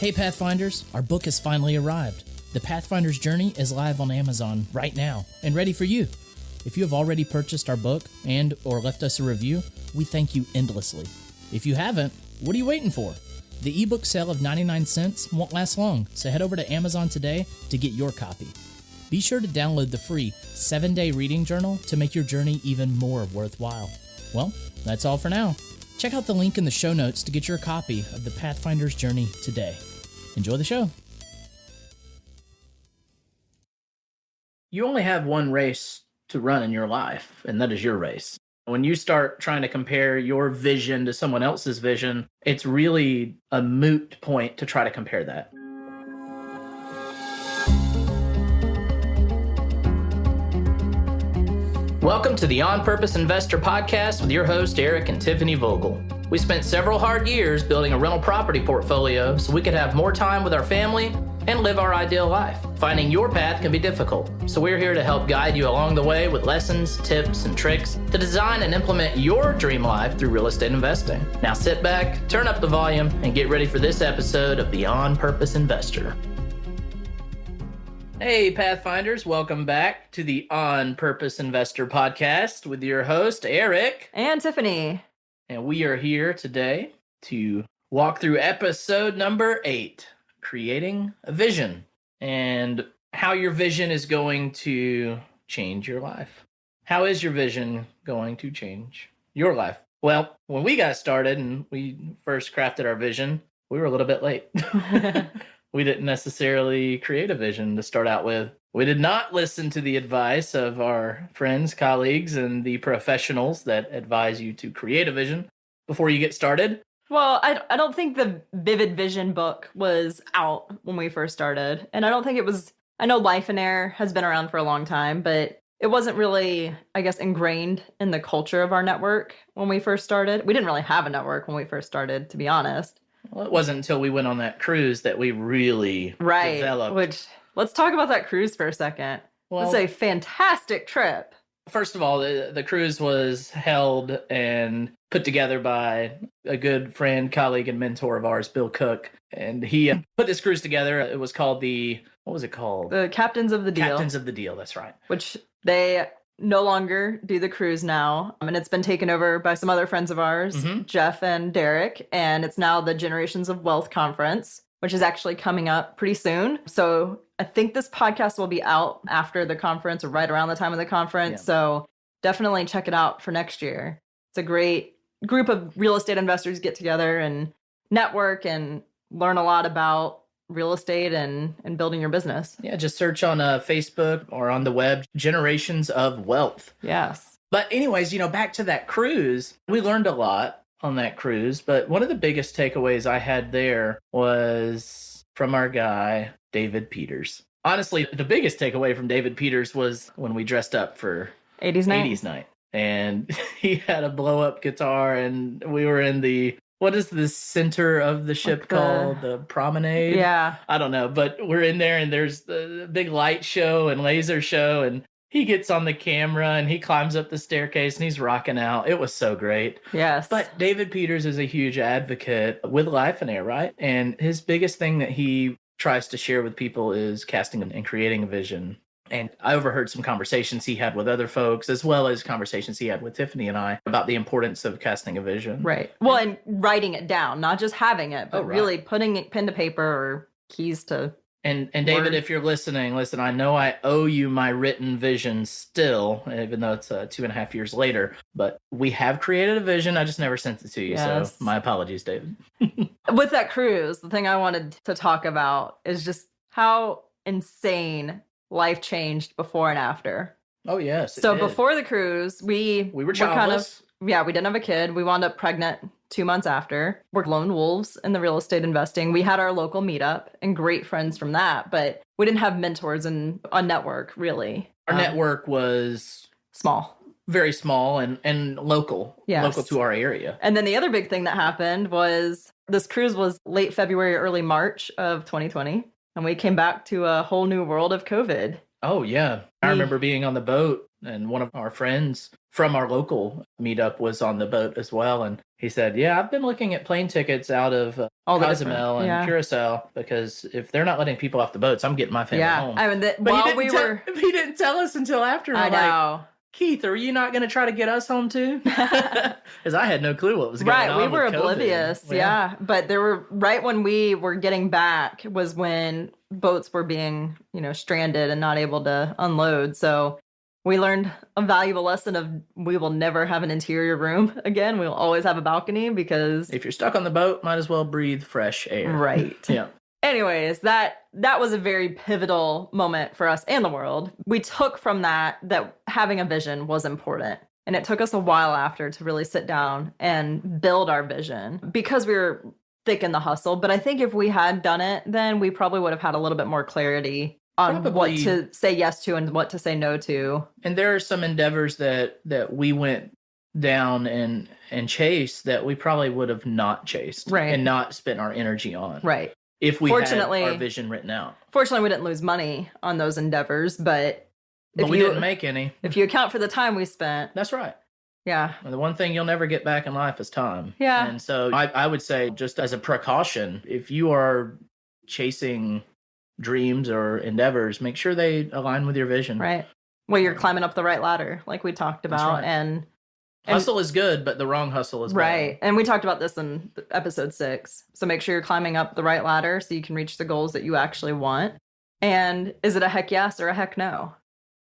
Hey Pathfinders, our book has finally arrived. The Pathfinder's Journey is live on Amazon right now and ready for you. If you have already purchased our book and or left us a review, we thank you endlessly. If you haven't, what are you waiting for? The ebook sale of 99 cents won't last long, so head over to Amazon today to get your copy. Be sure to download the free 7-day reading journal to make your journey even more worthwhile. Well, that's all for now. Check out the link in the show notes to get your copy of The Pathfinder's Journey today. Enjoy the show. You only have one race to run in your life, and that is your race. When you start trying to compare your vision to someone else's vision, it's really a moot point to try to compare that. Welcome to the On Purpose Investor Podcast with your host, Eric and Tiffany Vogel. We spent several hard years building a rental property portfolio so we could have more time with our family and live our ideal life. Finding your path can be difficult, so we're here to help guide you along the way with lessons, tips, and tricks to design and implement your dream life through real estate investing. Now sit back, turn up the volume, and get ready for this episode of the On Purpose Investor. Hey Pathfinders, welcome back to the On Purpose Investor Podcast with your host, Eric. And Tiffany. And we are here today to walk through episode number 8, Creating a Vision, and how your vision is going to change your life. How is your vision going to change your life? Well, when we got started and we first crafted our vision, we were a little bit late. We didn't necessarily create a vision to start out with. We did not listen to the advice of our friends, colleagues, and the professionals that advise you to create a vision before you get started. Well, I don't think the Vivid Vision book was out when we first started. And I don't think it was, I know Life and Air has been around for a long time, but it wasn't really, I guess, ingrained in the culture of our network when we first started. We didn't really have a network when we first started, to be honest. Well, it wasn't until we went on that cruise that we really developed. Which, let's talk about that cruise for a second. Well, it was a fantastic trip. First of all, the cruise was held and put together by a good friend, colleague, and mentor of ours, Bill Cook. And he put this cruise together. It was called what was it called? The Captains of the Deal. Captains of the Deal, that's right. Which they no longer do the cruise now. And it's been taken over by some other friends of ours, Jeff and Derek. And it's now the Generations of Wealth Conference, which is actually coming up pretty soon. So I think this podcast will be out after the conference or right around the time of the conference. Yeah. So definitely check it out for next year. It's a great group of real estate investors get together and network and learn a lot about real estate and building your business. Yeah, just search on Facebook or on the web, Generations of Wealth. Yes. But anyways, back to that cruise, we learned a lot on that cruise. But one of the biggest takeaways I had there was from our guy, David Peters. Honestly, the biggest takeaway from David Peters was when we dressed up for 80s night. And he had a blow-up guitar, and we were in what is the center of the ship called? The promenade? Yeah. I don't know, but we're in there, and there's the big light show and laser show, and he gets on the camera, and he climbs up the staircase, and he's rocking out. It was so great. Yes. But David Peters is a huge advocate with Life and Air, right? And his biggest thing that he tries to share with people is casting and creating a vision. And I overheard some conversations he had with other folks, as well as conversations he had with Tiffany and I about the importance of casting a vision. Right. Well, and writing it down, not just having it, but really putting it pen to paper or keys to And David, if you're listening, listen, I know I owe you my written vision still, even though it's 2.5 years later, but we have created a vision. I just never sent it to you. Yes. So my apologies, David. With that cruise, the thing I wanted to talk about is just how insane life changed before and after. Oh, yes. So before the cruise, we were childless. We didn't have a kid. We wound up pregnant 2 months after. We're lone wolves in the real estate investing. We had our local meetup and great friends from that, but we didn't have mentors and a network, really. Our network was small. Very small and local. Yes. Local to our area. And then the other big thing that happened was this cruise was late February, early March of 2020. And we came back to a whole new world of COVID. Oh, yeah. I remember being on the boat, and one of our friends from our local meetup was on the boat as well. And He said, yeah, I've been looking at plane tickets out of Cozumel and Curacao because if they're not letting people off the boats, I'm getting my family home. I mean, he didn't tell us until after. I know. Keith, are you not going to try to get us home too? Because I had no clue what was going on. Right, we were oblivious. Yeah. But right when we were getting back was when boats were being, stranded and not able to unload. So we learned a valuable lesson of we will never have an interior room again. We'll always have a balcony because if you're stuck on the boat, might as well breathe fresh air. Right. Yeah. Anyways, that was a very pivotal moment for us and the world. We took from that having a vision was important. And it took us a while after to really sit down and build our vision because we were thick in the hustle. But I think if we had done it, then we probably would have had a little bit more clarity on what to say yes to and what to say no to. And there are some endeavors that we went down and chased that we probably would have not chased. Right. And not spent our energy on. Right. If we had our vision written out. Fortunately, we didn't lose money on those endeavors, but we didn't make any. If you account for the time we spent. That's right. Yeah. And the one thing you'll never get back in life is time. Yeah. And so I would say, just as a precaution, if you are chasing dreams or endeavors, make sure they align with your vision. Right. Well, you're climbing up the right ladder, like we talked about. Right. And hustle is good, but the wrong hustle is bad. Right. And we talked about this in episode 6. So make sure you're climbing up the right ladder so you can reach the goals that you actually want. And is it a heck yes or a heck no?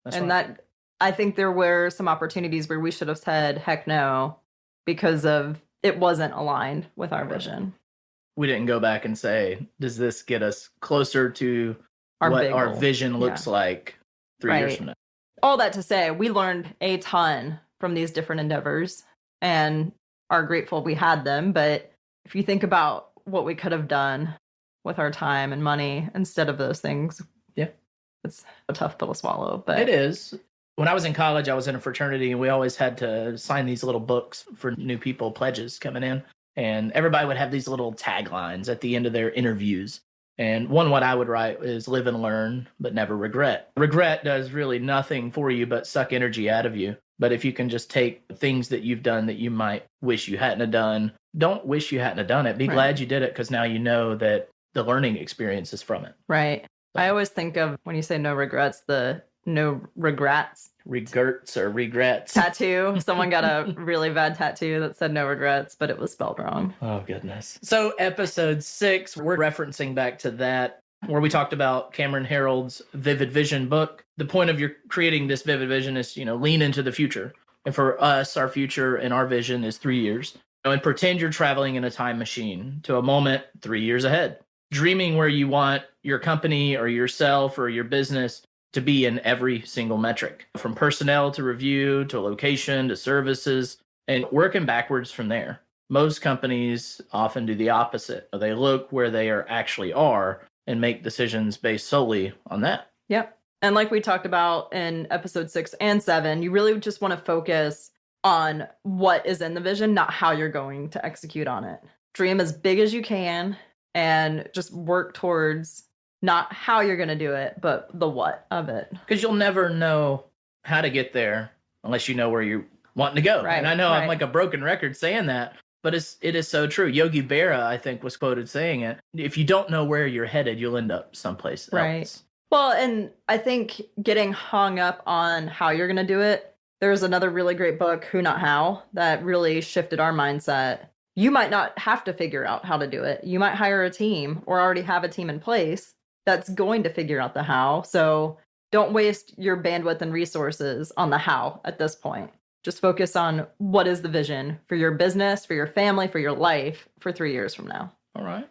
That I think there were some opportunities where we should have said heck no because of it wasn't aligned with our vision. We didn't go back and say, does this get us closer to what our vision looks like 3 years from now? All that to say, we learned a ton from these different endeavors and are grateful we had them. But if you think about what we could have done with our time and money instead of those things, it's a tough pill to swallow. But it is. When I was in college, I was in a fraternity and we always had to sign these little books for new people, pledges coming in. And everybody would have these little taglines at the end of their interviews. And what I would write is live and learn, but never regret. Regret does really nothing for you but suck energy out of you. But if you can just take things that you've done that you might wish you hadn't have done, don't wish you hadn't have done it. Be glad you did it because now you know that the learning experience is from it. Right. So, I always think of when you say no regrets, the no regrets. Regrets or regrets. Tattoo. Someone got a really bad tattoo that said no regrets, but it was spelled wrong. Oh, goodness. So episode 6, we're referencing back to that where we talked about Cameron Herald's Vivid Vision book. The point of your creating this vivid vision is, lean into the future. And for us, our future and our vision is 3 years. And pretend you're traveling in a time machine to a moment 3 years ahead. Dreaming where you want your company or yourself or your business to be in every single metric, from personnel to review to location to services, and working backwards from there. Most companies often do the opposite. They look where they actually are and make decisions based solely on that. Yep. And like we talked about in episode 6 and 7, you really just want to focus on what is in the vision, not how you're going to execute on it. Dream as big as you can and just work towards not how you're going to do it, but the what of it. Because you'll never know how to get there unless you know where you're wanting to go. Right, and I know I'm like a broken record saying that, but it is so true. Yogi Berra, I think, was quoted saying it. If you don't know where you're headed, you'll end up someplace else. Well, and I think getting hung up on how you're going to do it, there's another really great book, Who Not How, that really shifted our mindset. You might not have to figure out how to do it. You might hire a team or already have a team in place that's going to figure out the how. So don't waste your bandwidth and resources on the how at this point. Just focus on what is the vision for your business, for your family, for your life for 3 years from now. All right.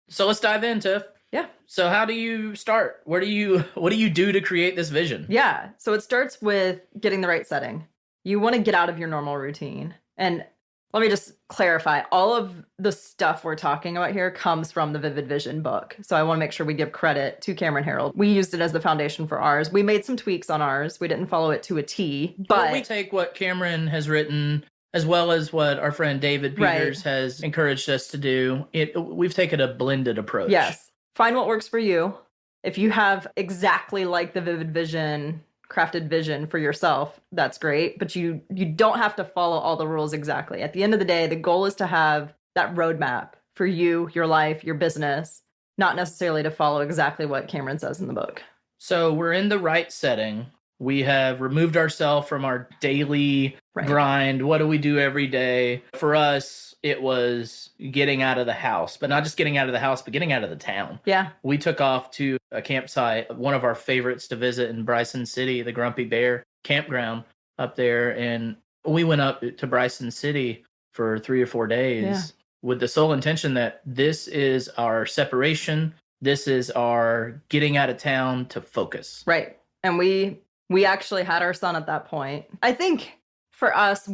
So let's dive in, Tiff. Yeah. So how do you start? What do you do to create this vision? Yeah. So it starts with getting the right setting. You want to get out of your normal routine. And let me just clarify, all of the stuff we're talking about here comes from the Vivid Vision book. So I want to make sure we give credit to Cameron Herald. We used it as the foundation for ours. We made some tweaks on ours. We didn't follow it to a T, but we take what Cameron has written as well as what our friend David Peters has encouraged us to do. We've taken a blended approach. Yes. Find what works for you. If you have exactly like the Vivid Vision crafted vision for yourself, that's great. But you don't have to follow all the rules exactly. At the end of the day, the goal is to have that roadmap for you, your life, your business, not necessarily to follow exactly what Cameron says in the book. So we're in the right setting. We have removed ourselves from our daily grind. What do we do every day? For us, it was getting out of the house, but not just getting out of the house, but getting out of the town. Yeah. We took off to a campsite, one of our favorites to visit in Bryson City, the Grumpy Bear campground up there. And we went up to Bryson City for 3 or 4 days with the sole intention that this is our separation. This is our getting out of town to focus. Right. And we actually had our son at that point. I think for us,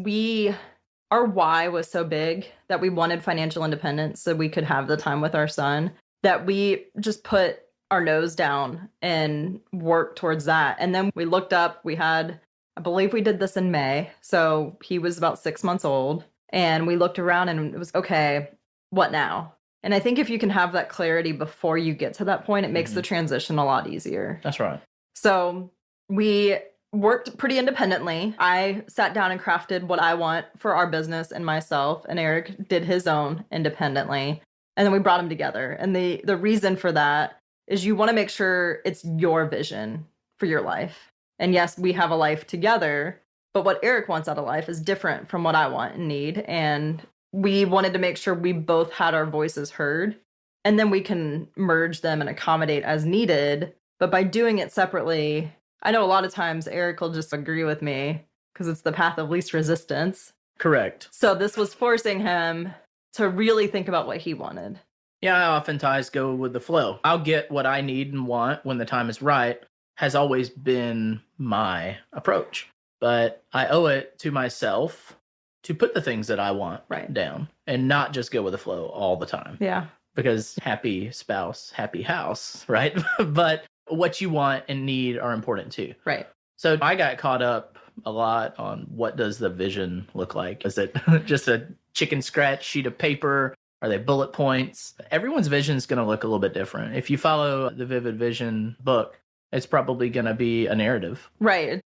our why was so big that we wanted financial independence so we could have the time with our son, that we just put our nose down and worked towards that. And then we looked up, I believe we did this in May. So he was about 6 months old. And we looked around and it was, okay, what now? And I think if you can have that clarity before you get to that point, it makes the transition a lot easier. That's right. So we worked pretty independently. I sat down and crafted what I want for our business and myself, and Eric did his own independently. And then we brought them together. And the reason for that is you want to make sure it's your vision for your life. And yes, we have a life together, but what Eric wants out of life is different from what I want and need. And we wanted to make sure we both had our voices heard, and then we can merge them and accommodate as needed. But by doing it separately, I know a lot of times Eric will just agree with me because it's the path of least resistance. Correct. So this was forcing him to really think about what he wanted. Yeah, I oftentimes go with the flow. I'll get what I need and want when the time is right, has always been my approach. But I owe it to myself to put the things that I want down and not just go with the flow all the time. Yeah. Because happy spouse, happy house, right? But what you want and need are important too. Right. So I got caught up a lot on what does the vision look like? Is it just a chicken scratch sheet of paper? Are they bullet points? Everyone's vision is going to look a little bit different. If you follow the Vivid Vision book, it's probably going to be a narrative. Right.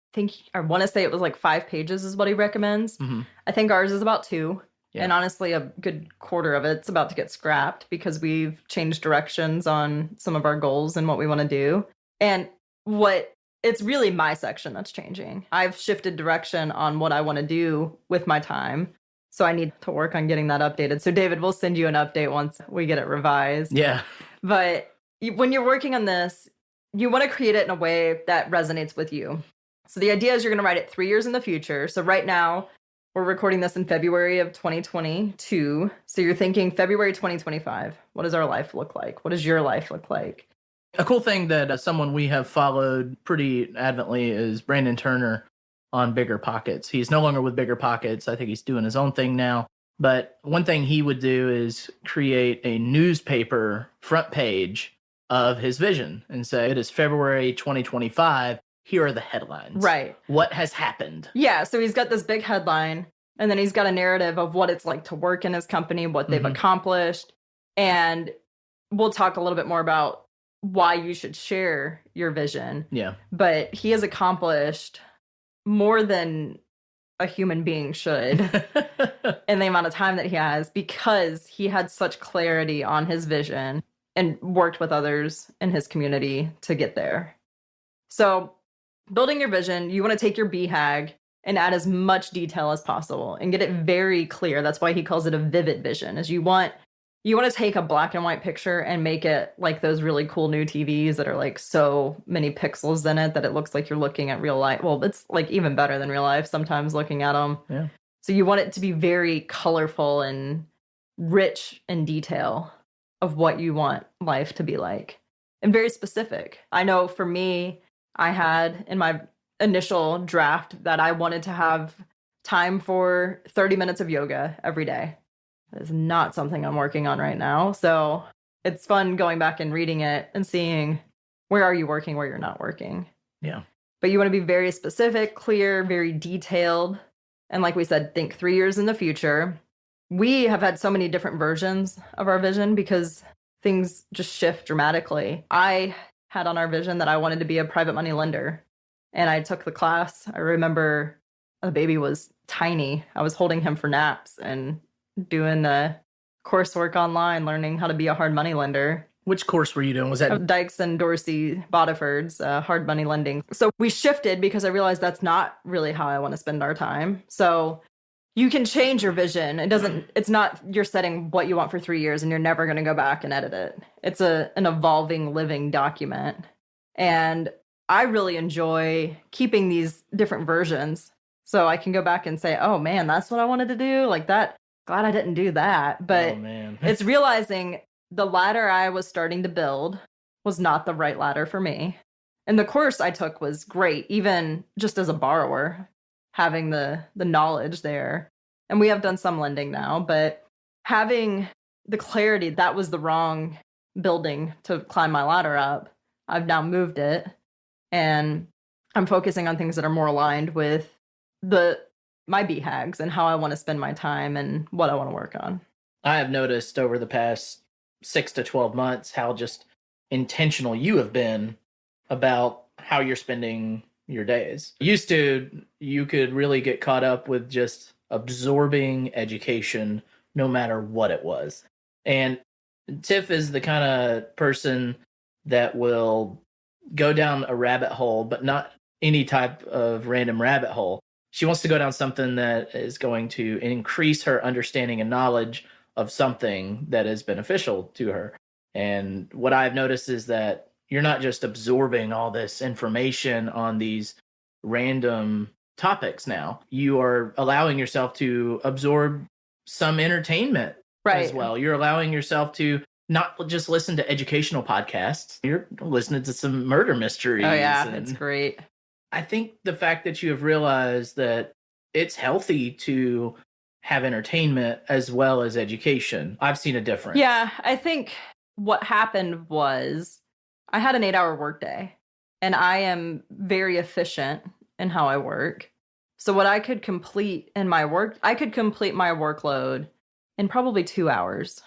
I want to say it was like 5 pages is what he recommends. Mm-hmm. I think ours is about 2. Yeah. And honestly, a good quarter of it's about to get scrapped because we've changed directions on some of our goals and what we want to do. And it's really my section that's changing. I've shifted direction on what I want to do with my time. So I need to work on getting that updated. So David, we'll send you an update once we get it revised. Yeah. But when you're working on this, you want to create it in a way that resonates with you. So the idea is you're going to write it 3 years in the future. So right now, we're recording this in February of 2022. So you're thinking February 2025. What does our life look like? What does your life look like? A cool thing that someone we have followed pretty adamantly is Brandon Turner on Bigger Pockets. He's no longer with Bigger Pockets. I think he's doing his own thing now. But one thing he would do is create a newspaper front page of his vision and say, it is February 2025. Here are the headlines. Right. What has happened? Yeah. So he's got this big headline, and then he's got a narrative of what it's like to work in his company, what they've accomplished. And we'll talk a little bit more about why you should share your vision. Yeah. But he has accomplished more than a human being should in the amount of time that he has, because he had such clarity on his vision and worked with others in his community to get there. So building your vision, you want to take your BHAG and add as much detail as possible and get it very clear. That's why he calls it a vivid vision, is you want to take a black and white picture and make it like those really cool new TVs that are like so many pixels in it that it looks like you're looking at real life. Well, it's like even better than real life sometimes looking at them. Yeah. So you want it to be very colorful and rich in detail of what you want life to be like, and very specific. I know for me, I had in my initial draft that I wanted to have time for 30 minutes of yoga every day. That is not something I'm working on right now. So it's fun going back and reading it and seeing where are you working, where you're not working. Yeah. But you want to be very specific, clear, very detailed. And like we said, think 3 years in the future. We have had so many different versions of our vision because things just shift dramatically. I had on our vision that I wanted to be a private money lender. And I took the class. I remember the baby was tiny. I was holding him for naps and doing the coursework online, learning how to be a hard money lender. Which course were you doing? Was that Dykes and Dorsey Botiford's hard money lending? So we shifted because I realized that's not really how I want to spend our time. So you can change your vision. It's not you're setting what you want for 3 years and you're never going to go back and edit it. It's an evolving, living document. And I really enjoy keeping these different versions so I can go back and say, oh man, that's what I wanted to do. Like that, glad I didn't do that. But it's realizing the ladder I was starting to build was not the right ladder for me. And the course I took was great, even just as a borrower, having the knowledge there. And we have done some lending now, but having the clarity that was the wrong building to climb my ladder up, I've now moved it. And I'm focusing on things that are more aligned with my BHAGs and how I want to spend my time and what I want to work on. I have noticed over the past 6 to 12 months how just intentional you have been about how you're spending your days. Used to, you could really get caught up with just absorbing education no matter what it was. And Tiff is the kind of person that will go down a rabbit hole, but not any type of random rabbit hole. She wants to go down something that is going to increase her understanding and knowledge of something that is beneficial to her. And what I've noticed is that you're not just absorbing all this information on these random topics now. You are allowing yourself to absorb some entertainment as well. You're allowing yourself to not just listen to educational podcasts. You're listening to some murder mysteries. Oh, yeah, it's great. I think the fact that you have realized that it's healthy to have entertainment as well as education. I've seen a difference. Yeah, I think what happened was I had an 8-hour workday, and I am very efficient in how I work. So what I could complete in my work, I could complete my workload in probably 2 hours,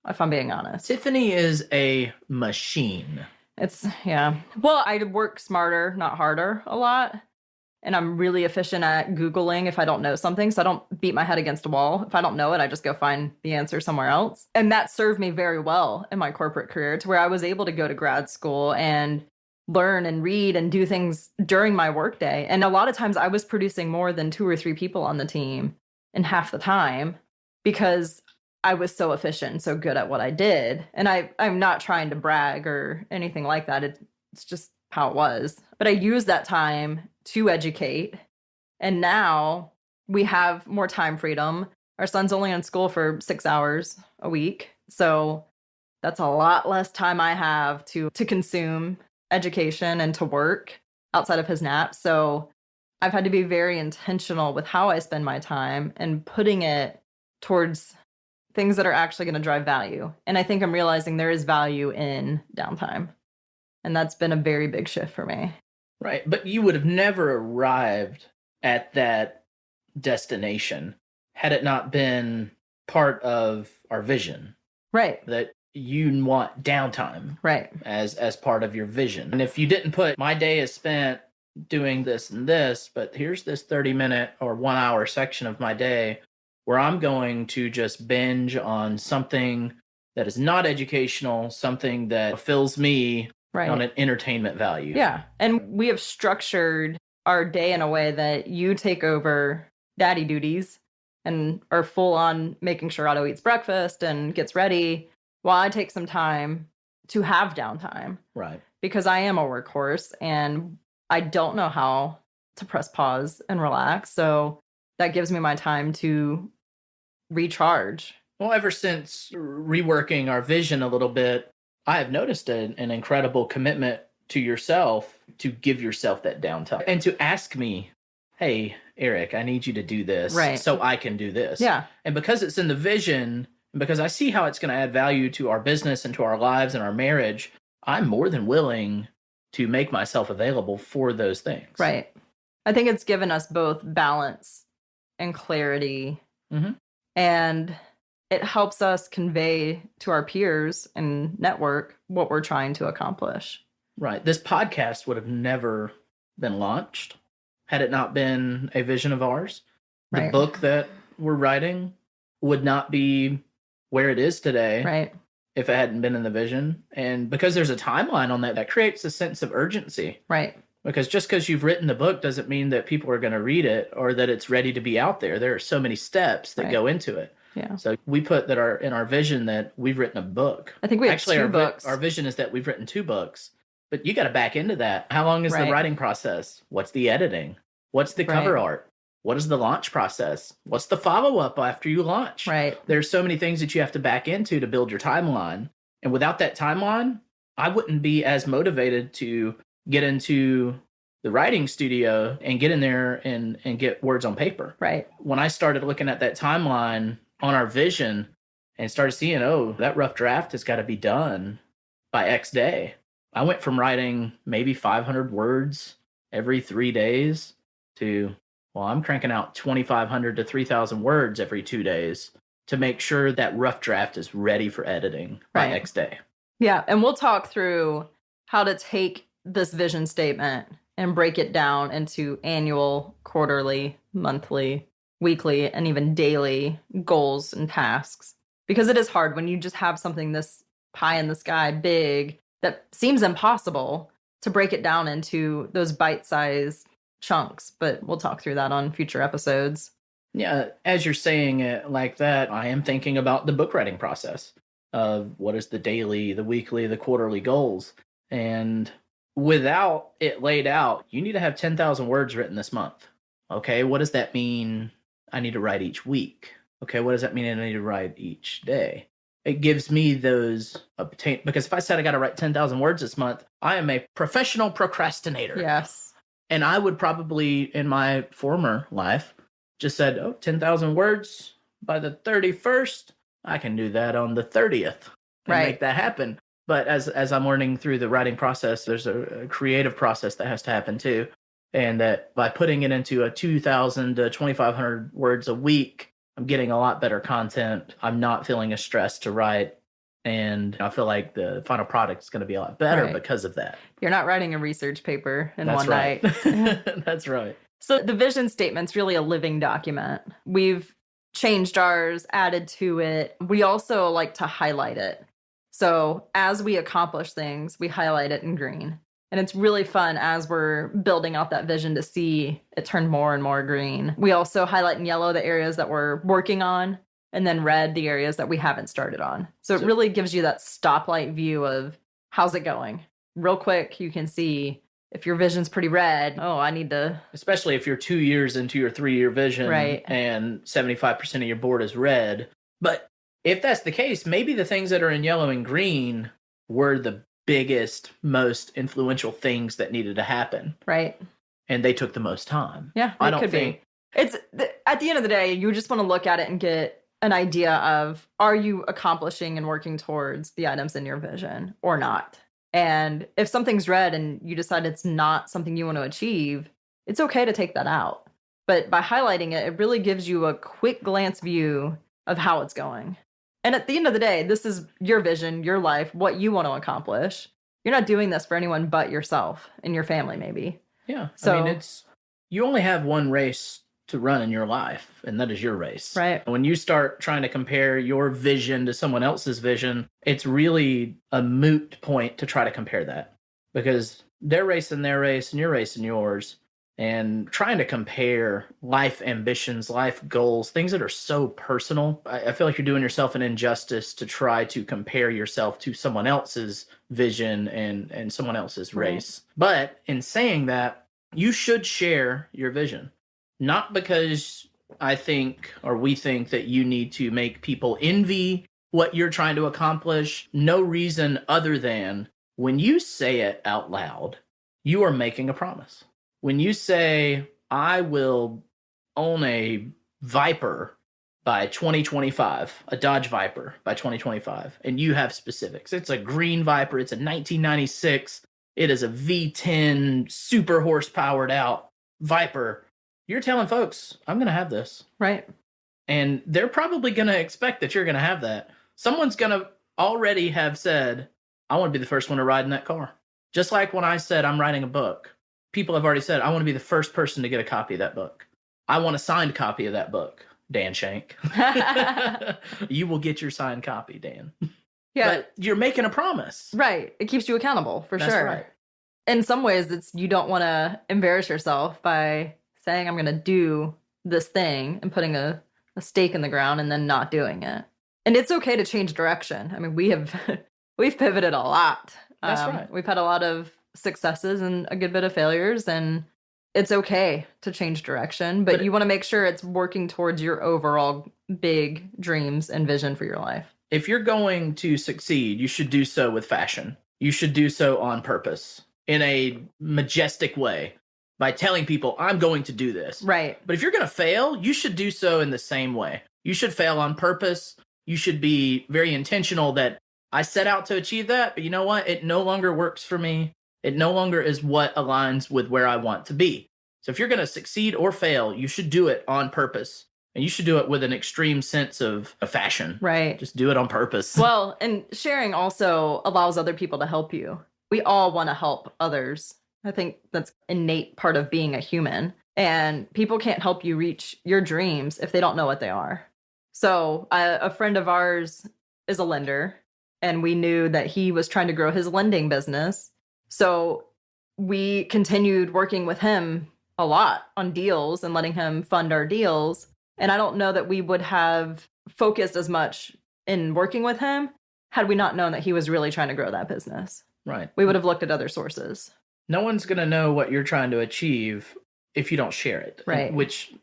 if I'm being honest. Tiffany is a machine. Well, I work smarter, not harder a lot. And I'm really efficient at Googling if I don't know something. So I don't beat my head against a wall. If I don't know it, I just go find the answer somewhere else. And that served me very well in my corporate career to where I was able to go to grad school and learn and read and do things during my workday. And a lot of times I was producing more than 2 or 3 people on the team in half the time because I was so efficient and so good at what I did. And I'm not trying to brag or anything like that. It's just how it was. But I used that time to educate. And now we have more time freedom. Our son's only in school for 6 hours a week. So that's a lot less time I have to consume education and to work outside of his naps. So I've had to be very intentional with how I spend my time and putting it towards things that are actually going to drive value. And I think I'm realizing there is value in downtime. And that's been a very big shift for me. Right. But you would have never arrived at that destination had it not been part of our vision. Right. That you want downtime. Right. As part of your vision. And if you didn't put my day is spent doing this and this, but here's this 30-minute or 1 hour section of my day where I'm going to just binge on something that is not educational, something that fills me on an entertainment value. Yeah. And we have structured our day in a way that you take over daddy duties and are full on making sure Otto eats breakfast and gets ready while I take some time to have downtime. Right. Because I am a workhorse and I don't know how to press pause and relax. So that gives me my time to recharge. Well, ever since reworking our vision a little bit, I have noticed an incredible commitment to yourself to give yourself that downtime and to ask me, hey, Eric, I need you to do this so I can do this. Yeah. And because it's in the vision, and because I see how it's going to add value to our business and to our lives and our marriage, I'm more than willing to make myself available for those things. Right. I think it's given us both balance and clarity. Mm-hmm. And it helps us convey to our peers and network what we're trying to accomplish. Right. This podcast would have never been launched, had it not been a vision of ours. The Right. book that we're writing would not be where it is today Right. if it hadn't been in the vision. And because there's a timeline on that, that creates a sense of urgency. Right. Because just because you've written the book doesn't mean that people are going to read it or that it's ready to be out there. There are so many steps that go into it. Yeah. So we put that in our vision that we've written a book. I think we have two books. Our vision is that we've written 2 books, but you got to back into that. How long is the writing process? What's the editing? What's the cover art? What is the launch process? What's the follow-up after you launch? Right. There's so many things that you have to back into to build your timeline. And without that timeline, I wouldn't be as motivated to get into the writing studio and get in there and get words on paper. Right. When I started looking at that timeline on our vision and started seeing, oh, that rough draft has got to be done by X day. I went from writing maybe 500 words every 3 days to, well, I'm cranking out 2,500 to 3,000 words every 2 days to make sure that rough draft is ready for editing by X day. Yeah. And we'll talk through how to take this vision statement and break it down into annual, quarterly, monthly, weekly, and even daily goals and tasks. Because it is hard when you just have something this pie in the sky big that seems impossible to break it down into those bite-sized chunks. But we'll talk through that on future episodes. Yeah, as you're saying it like that, I am thinking about the book writing process of what is the daily, the weekly, the quarterly goals. And without it laid out, you need to have 10,000 words written this month. Okay, what does that mean? I need to write each week. Okay, what does that mean I need to write each day? It gives me those because if I said I got to write 10,000 words this month, I am a professional procrastinator. Yes. And I would probably, in my former life, just said, 10,000 words by the 31st. I can do that on the 30th and make that happen. But as I'm learning through the writing process, there's a creative process that has to happen too. And that by putting it into a 2,000 to 2,500 words a week, I'm getting a lot better content. I'm not feeling as stressed to write. And I feel like the final product is going to be a lot better because of that. You're not writing a research paper in That's one right. night. That's right. So the vision statement's really a living document. We've changed ours, added to it. We also like to highlight it. So as we accomplish things, we highlight it in green. And it's really fun as we're building out that vision to see it turn more and more green. We also highlight in yellow the areas that we're working on, and then red the areas that we haven't started on. So it really gives you that stoplight view of how's it going. Real quick, you can see if your vision's pretty red, I need to... Especially if you're 2 years into your 3-year vision and 75% of your board is red. But if that's the case, maybe the things that are in yellow and green were the biggest, most influential things that needed to happen. Right. And they took the most time. Yeah, I don't think... It's at the end of the day, you just want to look at it and get an idea of, are you accomplishing and working towards the items in your vision or not? And if something's red and you decide it's not something you want to achieve, it's okay to take that out. But by highlighting it, it really gives you a quick glance view of how it's going. And at the end of the day, this is your vision, your life, what you want to accomplish. You're not doing this for anyone but yourself and your family, maybe. Yeah. So, I mean, you only have one race to run in your life, and that is your race. Right. When you start trying to compare your vision to someone else's vision, it's really a moot point to try to compare that, because they're racing their race and you're racing yours. And trying to compare life ambitions, life goals, things that are so personal, I feel like you're doing yourself an injustice to try to compare yourself to someone else's vision and someone else's race. But in saying that, you should share your vision. Not because I think or we think that you need to make people envy what you're trying to accomplish. No reason other than when you say it out loud, you are making a promise. When you say, I will own a Viper by 2025, a Dodge Viper by 2025, and you have specifics. It's a green Viper. It's a 1996. It is a V10 super horse-powered out Viper. You're telling folks, I'm going to have this. Right. And they're probably going to expect that you're going to have that. Someone's going to already have said, I want to be the first one to ride in that car. Just like when I said I'm writing a book. people have already said, I want to be the first person to get a copy of that book. I want a signed copy of that book, Dan Shank. You will get your signed copy, Dan. Yeah. But you're making a promise. Right. It keeps you accountable, for That's sure. right. In some ways, it's you don't want to embarrass yourself by saying, I'm going to do this thing and putting a stake in the ground and then not doing it. And it's okay to change direction. I mean, we've pivoted a lot. That's right. We've had a lot of successes and a good bit of failures, and it's okay to change direction, but you want to make sure it's working towards your overall big dreams and vision for your life. If you're going to succeed, you should do so with fashion. You should do so on purpose, in a majestic way, by telling people, I'm going to do this. Right. But if you're going to fail, you should do so in the same way. You should fail on purpose. You should be very intentional that I set out to achieve that, but you know what? It no longer works for me. It no longer is what aligns with where I want to be. So if you're going to succeed or fail, you should do it on purpose. And you should do it with an extreme sense of fashion. Right. Just do it on purpose. Well, and sharing also allows other people to help you. We all want to help others. I think that's an innate part of being a human. And people can't help you reach your dreams if they don't know what they are. So a friend of ours is a lender, and we knew that he was trying to grow his lending business. So we continued working with him a lot on deals and letting him fund our deals. And I don't know that we would have focused as much in working with him had we not known that he was really trying to grow that business. Right. We would have looked at other sources. No one's going to know what you're trying to achieve if you don't share it. Right. Which,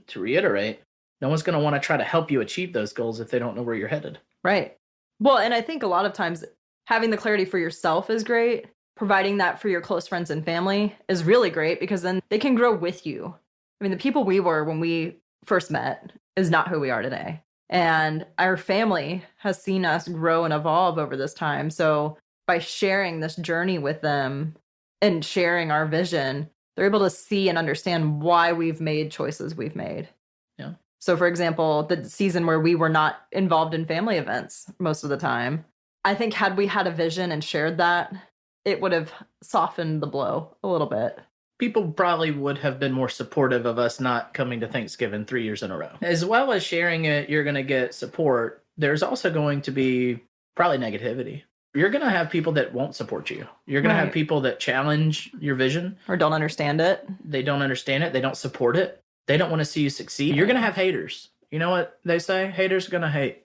to reiterate, no one's going to want to try to help you achieve those goals if they don't know where you're headed. Right. Well, and I think a lot of times having the clarity for yourself is great. Providing that for your close friends and family is really great because then they can grow with you. I mean, the people we were when we first met is not who we are today. And our family has seen us grow and evolve over this time. So by sharing this journey with them and sharing our vision, they're able to see and understand why we've made choices we've made. Yeah. So for example, the season where we were not involved in family events most of the time, I think had we had a vision and shared that, it would have softened the blow a little bit. People probably would have been more supportive of us not coming to Thanksgiving 3 years in a row. As well as sharing it, you're going to get support. There's also going to be probably negativity. You're going to have people that won't support you. You're going to have people that challenge your vision. Or don't understand it. They don't understand it. They don't support it. They don't want to see you succeed. You're going to have haters. You know what they say? Haters are going to hate.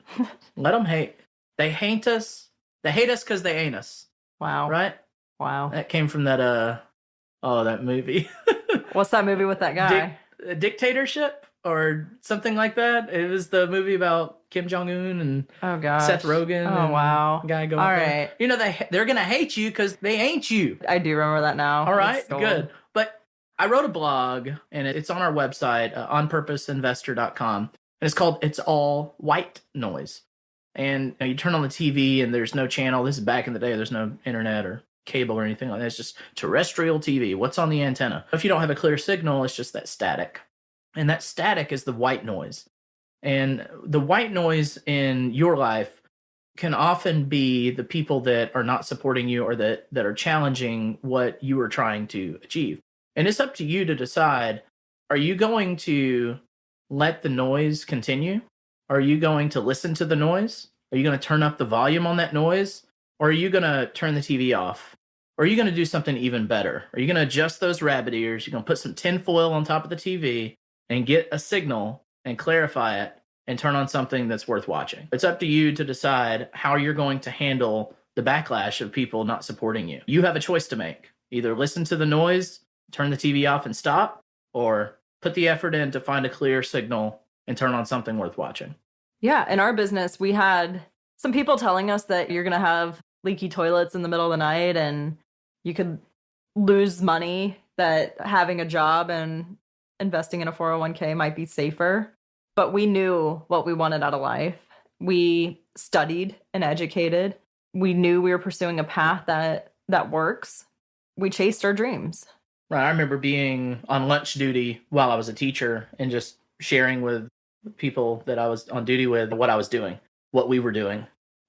Let them hate. They hate us. They hate us because they ain't us. Wow. Right? Wow. That came from that, that movie. What's that movie with that guy? Dictatorship or something like that. It was the movie about Kim Jong-un and Seth Rogen. Oh, and wow. Guy going all there. right. You know, they're going to hate you because they ain't you. I do remember that now. All right, good. But I wrote a blog, and it's on our website, onpurposeinvestor.com. And it's called It's All White Noise. And you turn on the TV, and there's no channel. This is back in the day. There's no internet or cable or anything like that. It's just terrestrial TV. What's on the antenna? If you don't have a clear signal, it's just that static. And that static is the white noise. And the white noise in your life can often be the people that are not supporting you or that are challenging what you are trying to achieve. And it's up to you to decide, are you going to let the noise continue? Are you going to listen to the noise? Are you going to turn up the volume on that noise? Or are you going to turn the TV off? Or are you going to do something even better? Are you going to adjust those rabbit ears? You're going to put some tin foil on top of the TV and get a signal and clarify it and turn on something that's worth watching. It's up to you to decide how you're going to handle the backlash of people not supporting you. You have a choice to make. Either listen to the noise, turn the TV off and stop, or put the effort in to find a clear signal and turn on something worth watching. Yeah, in our business, we had some people telling us that you're going to have leaky toilets in the middle of the night and you could lose money, that having a job and investing in a 401k might be safer. But we knew what we wanted out of life. We studied and educated. We knew we were pursuing a path that works. We chased our dreams. Right. I remember being on lunch duty while I was a teacher and just sharing with people that I was on duty with what I was doing, what we were doing.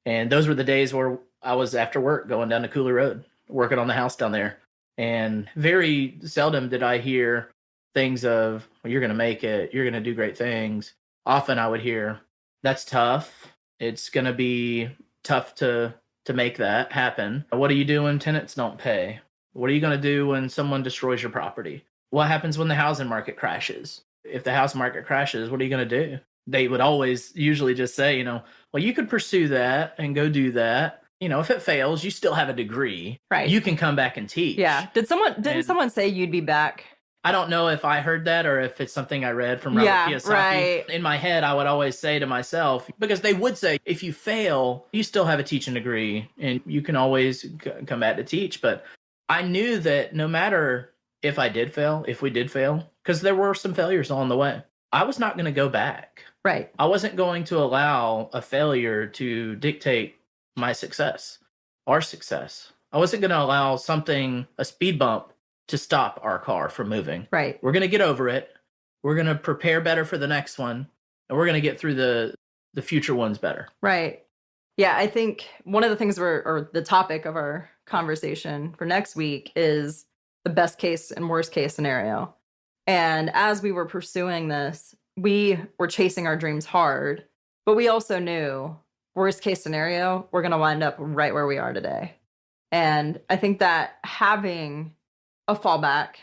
And those were the days where I was after work going down to Cooley Road, working on the house down there. And very seldom did I hear things of, well, you're going to make it, you're going to do great things. Often I would hear, that's tough. It's going to be tough to make that happen. What do you do when tenants don't pay? What are you going to do when someone destroys your property? What happens when the housing market crashes? If the house market crashes, what are you going to do? They would always usually just say, well, you could pursue that and go do that. If it fails, you still have a degree. Right. You can come back and teach. Yeah. Didn't someone say you'd be back? I don't know if I heard that or if it's something I read from Robert Kiyosaki. Right. In my head, I would always say to myself, because they would say, if you fail, you still have a teaching degree and you can always come back to teach. But I knew that no matter if I did fail, if we did fail, because there were some failures along the way, I was not going to go back. Right. I wasn't going to allow a failure to dictate my success, our success. I wasn't going to allow a speed bump, to stop our car from moving. Right. We're going to get over it. We're going to prepare better for the next one. And we're going to get through the future ones better. Right. Yeah, I think one of the things or the topic of our conversation for next week is the best case and worst case scenario. And as we were pursuing this, we were chasing our dreams hard, but we also knew worst case scenario, we're going to wind up right where we are today. And I think that having a fallback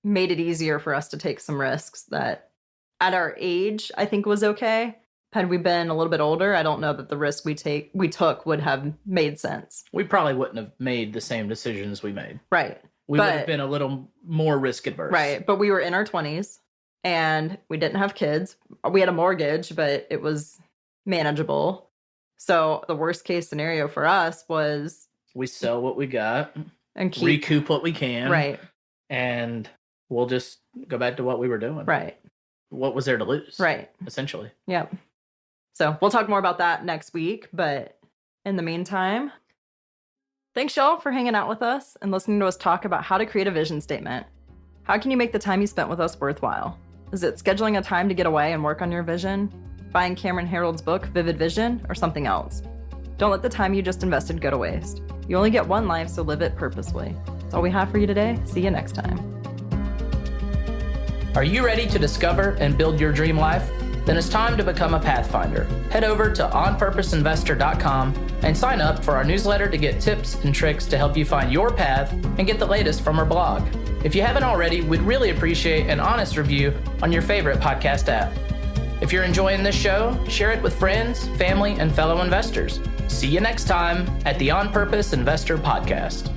made it easier for us to take some risks that at our age, I think was okay. Had we been a little bit older, I don't know that the risk we took would have made sense. We probably wouldn't have made the same decisions we made. Right. We would have been a little more risk adverse. Right. But we were in our 20s and we didn't have kids. We had a mortgage, but it was manageable. So the worst case scenario for us was we sell what we got and recoup what we can. Right. And we'll just go back to what we were doing. Right. What was there to lose? Right. Essentially. Yep. So we'll talk more about that next week. But in the meantime, thanks y'all for hanging out with us and listening to us talk about how to create a vision statement. How can you make the time you spent with us worthwhile? Is it scheduling a time to get away and work on your vision? Buying Cameron Herald's book, Vivid Vision, or something else? Don't let the time you just invested go to waste. You only get one life, so live it purposefully. That's all we have for you today. See you next time. Are you ready to discover and build your dream life? Then it's time to become a Pathfinder. Head over to onpurposeinvestor.com and sign up for our newsletter to get tips and tricks to help you find your path and get the latest from our blog. If you haven't already, we'd really appreciate an honest review on your favorite podcast app. If you're enjoying this show, share it with friends, family, and fellow investors. See you next time at the On Purpose Investor Podcast.